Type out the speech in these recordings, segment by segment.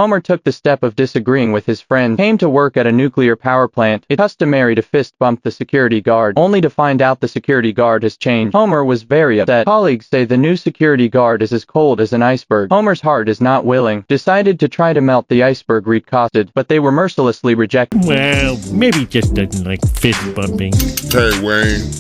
Homer took the step of disagreeing with his friend, came to work at a nuclear power plant. It's customary to fist bump the security guard, only to find out the security guard has changed. Homer was very upset. Colleagues say the new security guard is as cold as an iceberg. Homer's heart is not willing. Decided to try to melt the iceberg recosted, but they were mercilessly rejected. Well, maybe he just doesn't like fist bumping. Hey, Wayne.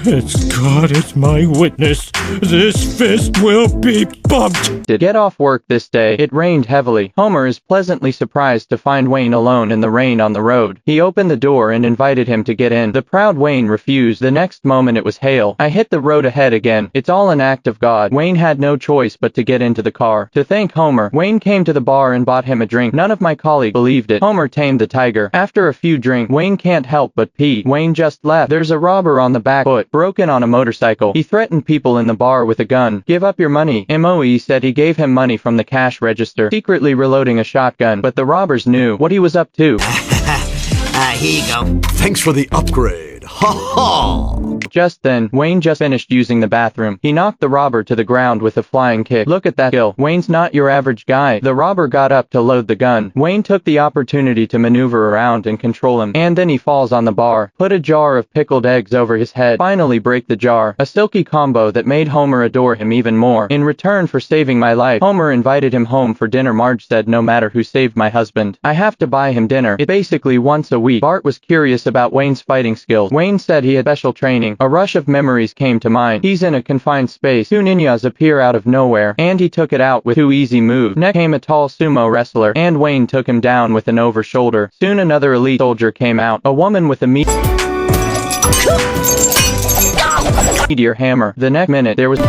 As God is my witness, this fist will be bumped. To get off work this day, it rained heavily. Homer is pleasantly surprised to find Wayne alone in the rain on the road. He opened the door and invited him to get in. The proud Wayne refused. The next moment it was hail. I hit the road ahead again. It's all an act of God. Wayne had no choice but to get into the car. To thank Homer, Wayne came to the bar and bought him a drink. None of my colleagues believed it. Homer tamed the tiger. After a few drinks, Wayne can't help but pee. Wayne just left. There's a robber on the back foot, broken on a motorcycle. He threatened people in the bar with a gun. Give up your money. MOE said he gave him money from the cash register, secretly reloading a shotgun, but the robbers knew what he was up to. Here you go. Thanks for the upgrade. Ha ha! Just then, Wayne just finished using the bathroom. He knocked the robber to the ground with a flying kick. Look at that skill. Wayne's not your average guy. The robber got up to load the gun. Wayne took the opportunity to maneuver around and control him, and then he falls on the bar. Put a jar of pickled eggs over his head. Finally break the jar. A silky combo that made Homer adore him even more. In return for saving my life, Homer invited him home for dinner. Marge said no matter who saved my husband, I have to buy him dinner. It's basically once a week. Bart was curious about Wayne's fighting skills. Wayne said he had special training. A rush of memories came to mind. He's in a confined space. Two ninjas appear out of nowhere, and he took it out with two easy moves. Next came a tall sumo wrestler, and Wayne took him down with an over shoulder. Soon another elite soldier came out. A woman with a meteor hammer. The next minute there was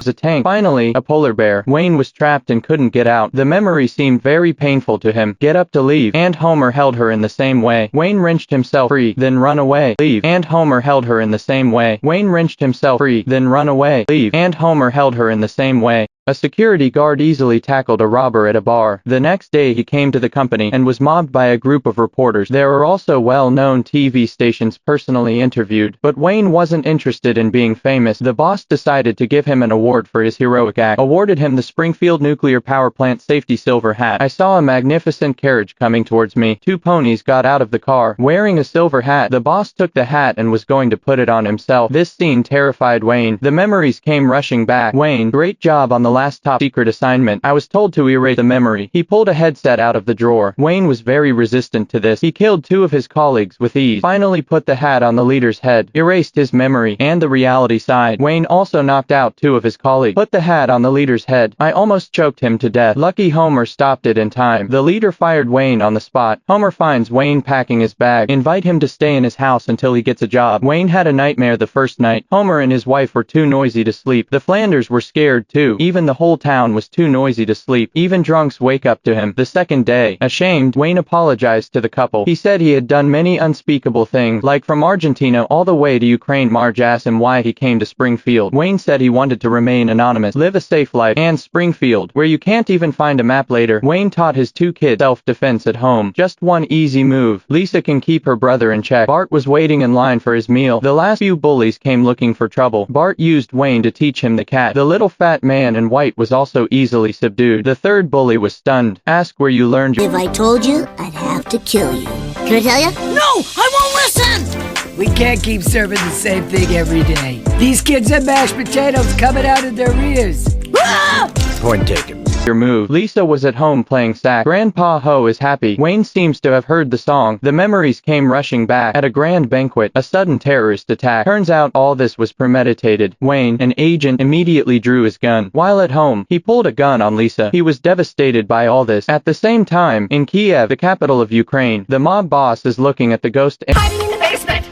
a tank. Finally, a polar bear. Wayne was trapped and couldn't get out. The memory seemed very painful to him. Get up to leave. And Homer held her in the same way. Wayne wrenched himself free, then run away. Leave. And Homer held her in the same way. Wayne wrenched himself free, then run away. Leave. And Homer held her in the same way. A security guard easily tackled a robber at a bar. The next day he came to the company and was mobbed by a group of reporters. There are also well-known TV stations personally interviewed, but Wayne wasn't interested in being famous. The boss decided to give him an award for his heroic act. Awarded him the Springfield Nuclear Power Plant Safety Silver Hat. I saw a magnificent carriage coming towards me. Two ponies got out of the car, wearing a silver hat. The boss took the hat and was going to put it on himself. This scene terrified Wayne. The memories came rushing back. Wayne, great job on the last top secret assignment. I was told to erase the memory. He pulled a headset out of the drawer. Wayne was very resistant to this. He killed two of his colleagues with ease. Finally put the hat on the leader's head. Erased his memory and the reality side. Wayne also knocked out two of his colleagues. Put the hat on the leader's head. I almost choked him to death. Lucky Homer stopped it in time. The leader fired Wayne on the spot. Homer finds Wayne packing his bag. Invite him to stay in his house until he gets a job. Wayne had a nightmare the first night. Homer and his wife were too noisy to sleep. The Flanders were scared too. Even the whole town was too noisy to sleep. Even drunks wake up to him. The second day, ashamed, Wayne apologized to the couple. He said he had done many unspeakable things, like from Argentina all the way to Ukraine. Marge asked him why he came to Springfield. Wayne said he wanted to remain anonymous, live a safe life, and Springfield, where you can't even find a map later. Wayne taught his two kids self-defense at home. Just one easy move. Lisa can keep her brother in check. Bart was waiting in line for his meal. The last few bullies came looking for trouble. Bart used Wayne to teach him the cat. The little fat man in white was also easily subdued. The third bully was stunned. Ask where you learned your— If I told you, I'd have to kill you. Can I tell you? No! I won't listen! We can't keep serving the same thing every day. These kids have mashed potatoes coming out of their ears. Ah! Point taken. your move. Lisa was at home playing sax. Grandpa Ho is happy. Wayne seems to have heard the song. The memories came rushing back. At a grand banquet, a sudden terrorist attack. Turns out all this was premeditated. Wayne, an agent, immediately drew his gun. While at home, he pulled a gun on Lisa. He was devastated by all this. At the same time, in Kiev, the capital of Ukraine, the mob boss is looking at the ghost— hiding in the basement!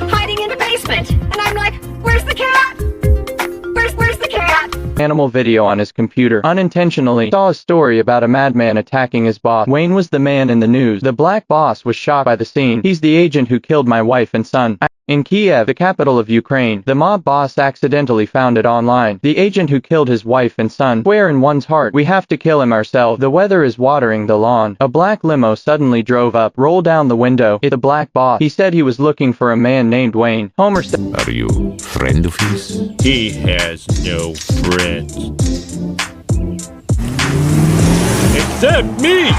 Hiding in the basement! And I'm like, where's the cat? Where's the cat? animal video on his computer. Unintentionally saw a story about a madman attacking his boss. Wayne was the man in the news. The black boss was shocked by the scene. He's the agent who killed my wife and son. In Kiev, the capital of Ukraine, the mob boss accidentally found it online. The agent who killed his wife and son. Swear in one's heart, we have to kill him ourselves. The weather is watering the lawn. A black limo suddenly drove up. Roll down the window. It's the black boss. He said he was looking for a man named Wayne. Homer said— Are you friend of his? He has no friends. except me!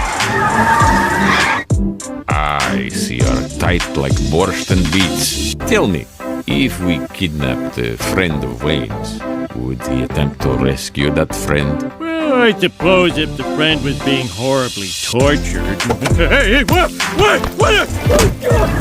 I see you're tight like borscht and beets. Tell me, if we kidnapped a friend of Wayne's, would he attempt to rescue that friend? Well, I suppose if the friend was being horribly tortured. Hey, what? Oh,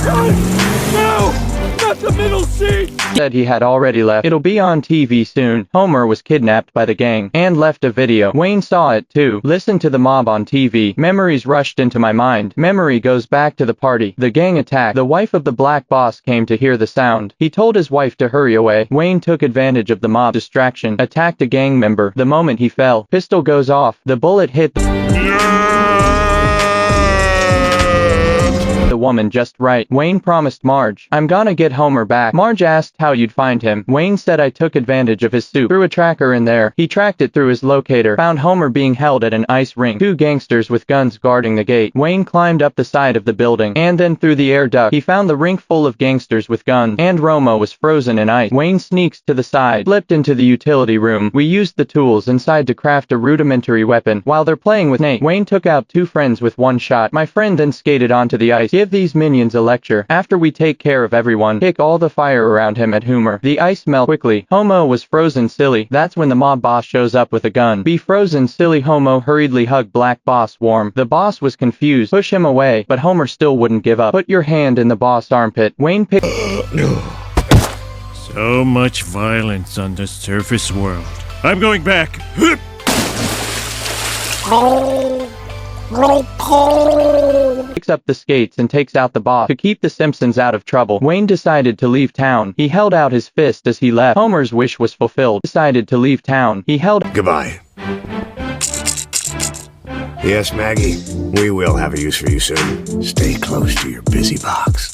God! No! Not the middle seat! Said he had already left. It'll be on TV soon. Homer was kidnapped by the gang and left a video. Wayne saw it too. Listened to the mob on TV. Memories rushed into my mind. Memory goes back to the party. The gang attacked. The wife of the black boss came to hear the sound. He told his wife to hurry away. Wayne took advantage of the mob distraction. Attacked a gang member. The moment he fell, pistol goes off. The bullet hit the woman just right. Wayne promised Marge, "I'm gonna get Homer back." Marge asked how you'd find him. Wayne said, "I took advantage of his soup. Threw a tracker in there." He tracked it through his locator. Found Homer being held at an ice rink. 2 gangsters with guns guarding the gate. Wayne climbed up the side of the building and then through the air duct. He found the rink full of gangsters with guns and Romo was frozen in ice. Wayne sneaks to the side, flipped into the utility room. We used the tools inside to craft a rudimentary weapon. While they're playing with Nate, Wayne took out 2 friends with 1 shot. My friend then skated onto the ice. Give these minions a lecture. After we take care of everyone, kick all the fire around him at Homer. The ice melt quickly. Homo was frozen silly. That's when the mob boss shows up with a gun. Be frozen silly. Homo hurriedly hugged Black Boss warm. The boss was confused. Push him away, but Homer still wouldn't give up. Put your hand in the boss armpit. Wayne picked So much violence on the surface world. I'm going back. picks up the skates and takes out the boss. To keep the Simpsons out of trouble, Wayne decided to leave town. He held out his fist as he left. Homer's wish was fulfilled. Decided to leave town. He held Goodbye. Yes, Maggie, we will have a use for you soon. Stay close to your busy box.